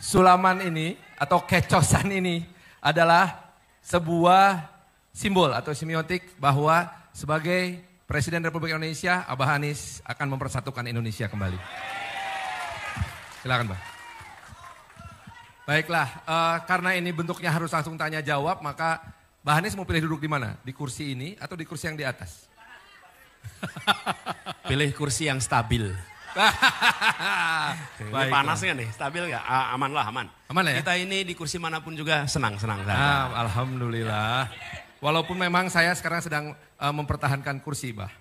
sulaman ini atau kecosan ini adalah sebuah simbol atau semiotik bahwa sebagai Presiden Republik Indonesia, Abah Anies akan mempersatukan Indonesia kembali. Silakan, Pak. Baiklah, karena ini bentuknya harus langsung tanya jawab, maka Mbak Anies mau pilih duduk di mana? Di kursi ini atau di kursi yang di atas? Pilih kursi yang stabil. Ini panasnya nih, stabil nggak? Aman lah, aman. Aman ya? Kita ini di kursi manapun juga senang-senang. Alhamdulillah. Walaupun memang saya sekarang sedang mempertahankan kursi, Bah.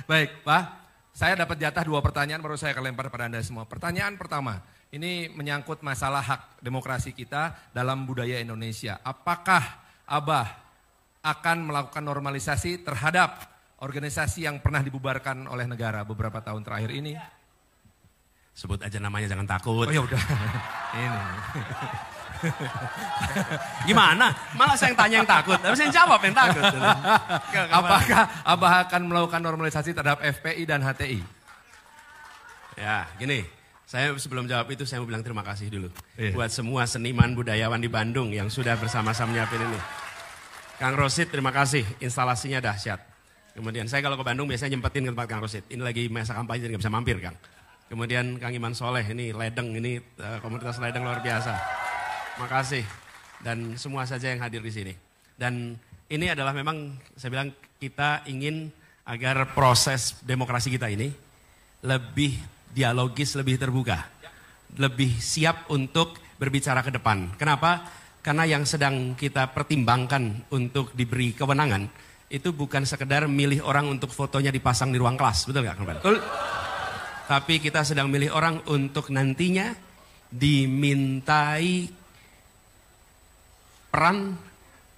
Baik, Bah. Saya dapat jatah 2 pertanyaan, baru saya akan lempar pada Anda semua. Pertanyaan pertama, ini menyangkut masalah hak demokrasi kita dalam budaya Indonesia. Apakah Abah akan melakukan normalisasi terhadap organisasi yang pernah dibubarkan oleh negara beberapa tahun terakhir ini? Sebut aja namanya, jangan takut. Oh ya udah. Ini. Gimana? Malah saya yang tanya yang takut, harus yang jawab yang takut. Apakah Abah akan melakukan normalisasi terhadap FPI dan HTI? Ya, gini. Saya sebelum jawab itu saya mau bilang terima kasih dulu. Buat semua seniman budayawan di Bandung yang sudah bersama-sama nyiapin ini. Kang Rosid, terima kasih. Instalasinya dahsyat. Kemudian saya kalau ke Bandung biasanya nyempetin ke tempat Kang Rosid. Ini lagi masa kampanye jadi gak bisa mampir, Kang. Kemudian Kang Iman Soleh, ini ledeng, ini komunitas ledeng luar biasa. Makasih. Dan semua saja yang hadir di sini. Dan ini adalah memang saya bilang kita ingin agar proses demokrasi kita ini lebih dialogis, lebih terbuka. Lebih siap untuk berbicara ke depan. Kenapa? Karena yang sedang kita pertimbangkan untuk diberi kewenangan itu bukan sekedar milih orang untuk fotonya dipasang di ruang kelas. Betul nggak, Kang Ben? Betul. Tapi kita sedang milih orang untuk nantinya dimintai peran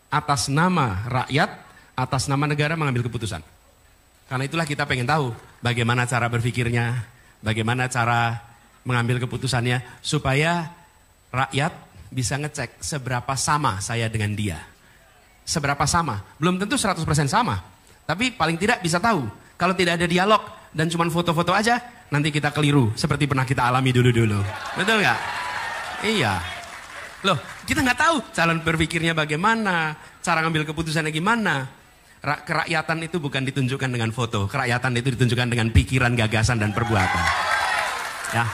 atas nama rakyat, atas nama negara mengambil keputusan. Karena itulah kita pengen tahu bagaimana cara berpikirnya, bagaimana cara mengambil keputusannya, supaya rakyat bisa ngecek seberapa sama saya dengan dia. Seberapa sama, belum tentu 100% sama, tapi paling tidak bisa tahu. Kalau tidak ada dialog dan cuma foto-foto aja, nanti kita keliru seperti pernah kita alami dulu-dulu. Betul nggak? Iya. Loh, kita nggak tahu calon berpikirnya bagaimana, cara ngambil keputusannya gimana. Kerakyatan itu bukan ditunjukkan dengan foto, kerakyatan itu ditunjukkan dengan pikiran, gagasan, dan perbuatan. Ya.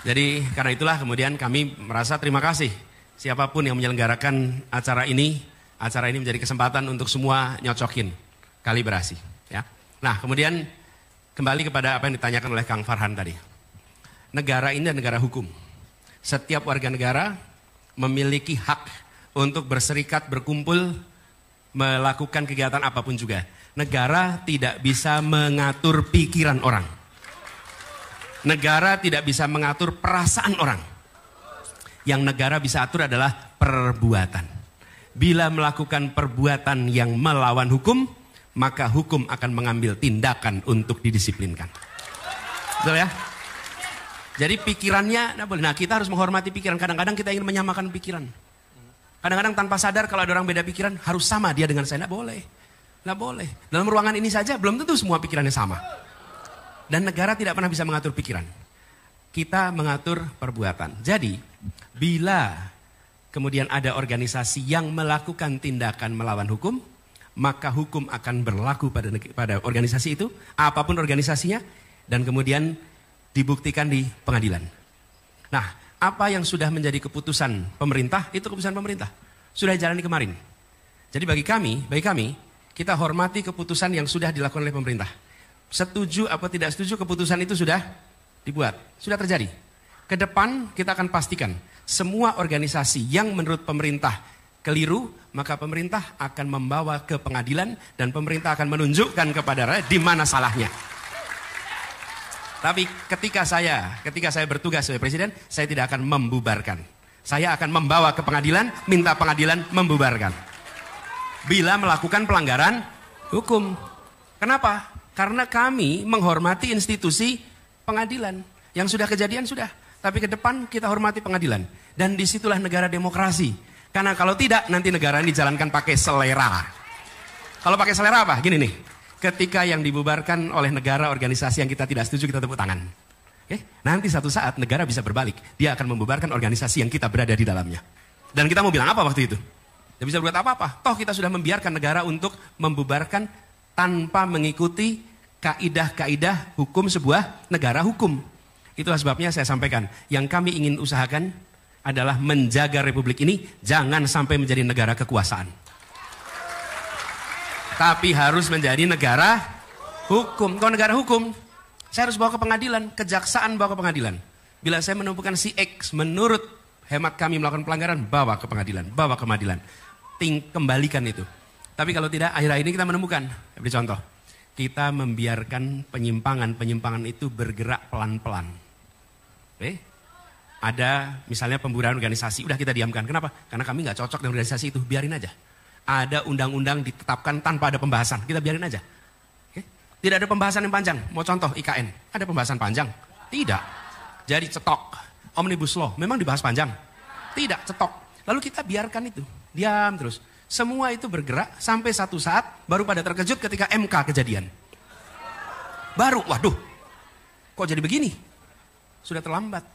Jadi karena itulah kemudian kami merasa terima kasih siapapun yang menyelenggarakan acara ini menjadi kesempatan untuk semua nyocokin kalibrasi. Ya. Nah kemudian kembali kepada apa yang ditanyakan oleh Kang Farhan tadi. Negara ini adalah negara hukum. Setiap warga negara memiliki hak untuk berserikat, berkumpul, melakukan kegiatan apapun juga. Negara tidak bisa mengatur pikiran orang. Negara tidak bisa mengatur perasaan orang. Yang negara bisa atur adalah perbuatan. Bila melakukan perbuatan yang melawan hukum, maka hukum akan mengambil tindakan untuk didisiplinkan. Betul ya? Jadi pikirannya, nah kita harus menghormati pikiran. Kadang-kadang kita ingin menyamakan pikiran. Kadang-kadang tanpa sadar kalau ada orang beda pikiran, harus sama dia dengan saya. Nggak boleh. Nggak boleh. Dalam ruangan ini saja belum tentu semua pikirannya sama. Dan negara tidak pernah bisa mengatur pikiran. Kita mengatur perbuatan. Jadi, bila kemudian ada organisasi yang melakukan tindakan melawan hukum, maka hukum akan berlaku pada organisasi itu, apapun organisasinya, dan kemudian dibuktikan di pengadilan. Nah, apa yang sudah menjadi keputusan pemerintah, itu keputusan pemerintah. Sudah jalani kemarin. Jadi bagi kami, kita hormati keputusan yang sudah dilakukan oleh pemerintah. Setuju atau tidak setuju, keputusan itu sudah dibuat, sudah terjadi. Ke depan kita akan pastikan, semua organisasi yang menurut pemerintah keliru, maka pemerintah akan membawa ke pengadilan dan pemerintah akan menunjukkan kepada rakyat di mana salahnya. Tapi ketika saya bertugas sebagai presiden, saya tidak akan membubarkan. Saya akan membawa ke pengadilan, minta pengadilan membubarkan. Bila melakukan pelanggaran hukum. Kenapa? Karena kami menghormati institusi pengadilan. Yang sudah kejadian sudah. Tapi ke depan kita hormati pengadilan. Dan disitulah negara demokrasi. Karena kalau tidak, nanti negara ini dijalankan pakai selera. Kalau pakai selera apa? Gini nih. Ketika yang dibubarkan oleh negara, organisasi yang kita tidak setuju, kita tepuk tangan. Oke? Nanti satu saat negara bisa berbalik. Dia akan membubarkan organisasi yang kita berada di dalamnya. Dan kita mau bilang apa waktu itu? Tidak bisa berbuat apa-apa. Toh kita sudah membiarkan negara untuk membubarkan tanpa mengikuti kaidah-kaidah hukum sebuah negara hukum. Itulah sebabnya saya sampaikan, yang kami ingin usahakan adalah menjaga republik ini jangan sampai menjadi negara kekuasaan. Tapi harus menjadi negara hukum. Kalau negara hukum, saya harus bawa ke pengadilan, kejaksaan bawa ke pengadilan. Bila saya menemukan si X menurut hemat kami melakukan pelanggaran, bawa ke pengadilan, bawa ke pengadilan. Kembalikan itu. Tapi kalau tidak, akhir-akhir ini kita menemukan, beri contoh, kita membiarkan penyimpangan itu bergerak pelan-pelan. Ada misalnya pembubaran organisasi, udah kita diamkan. Kenapa? Karena kami nggak cocok dengan organisasi itu, biarin aja. Ada undang-undang ditetapkan tanpa ada pembahasan, kita biarin aja. Tidak ada pembahasan yang panjang. Mau contoh IKN, ada pembahasan panjang? Tidak. Jadi cetok. Omnibus Law, memang dibahas panjang? Tidak, cetok. Lalu kita biarkan itu, diam terus. Semua itu bergerak sampai satu saat baru pada terkejut ketika MK kejadian. Baru, waduh, kok jadi begini? Sudah terlambat.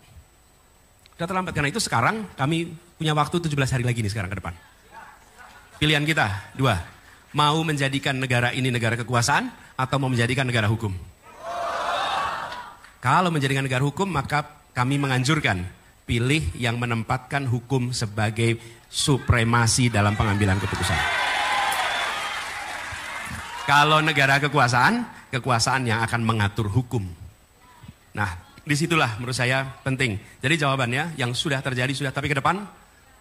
Sudah terlambat, karena itu sekarang kami punya waktu 17 hari lagi nih sekarang ke depan. Pilihan kita, dua. Mau menjadikan negara ini negara kekuasaan atau mau menjadikan negara hukum? Kalau menjadikan negara hukum, maka kami menganjurkan pilih yang menempatkan hukum sebagai supremasi dalam pengambilan keputusan. Kalau negara kekuasaan, kekuasaan yang akan mengatur hukum. Nah, disitulah menurut saya penting. Jadi jawabannya yang sudah terjadi sudah, tapi ke depan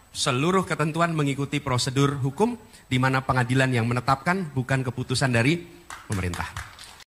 seluruh ketentuan mengikuti prosedur hukum di mana pengadilan yang menetapkan, bukan keputusan dari pemerintah.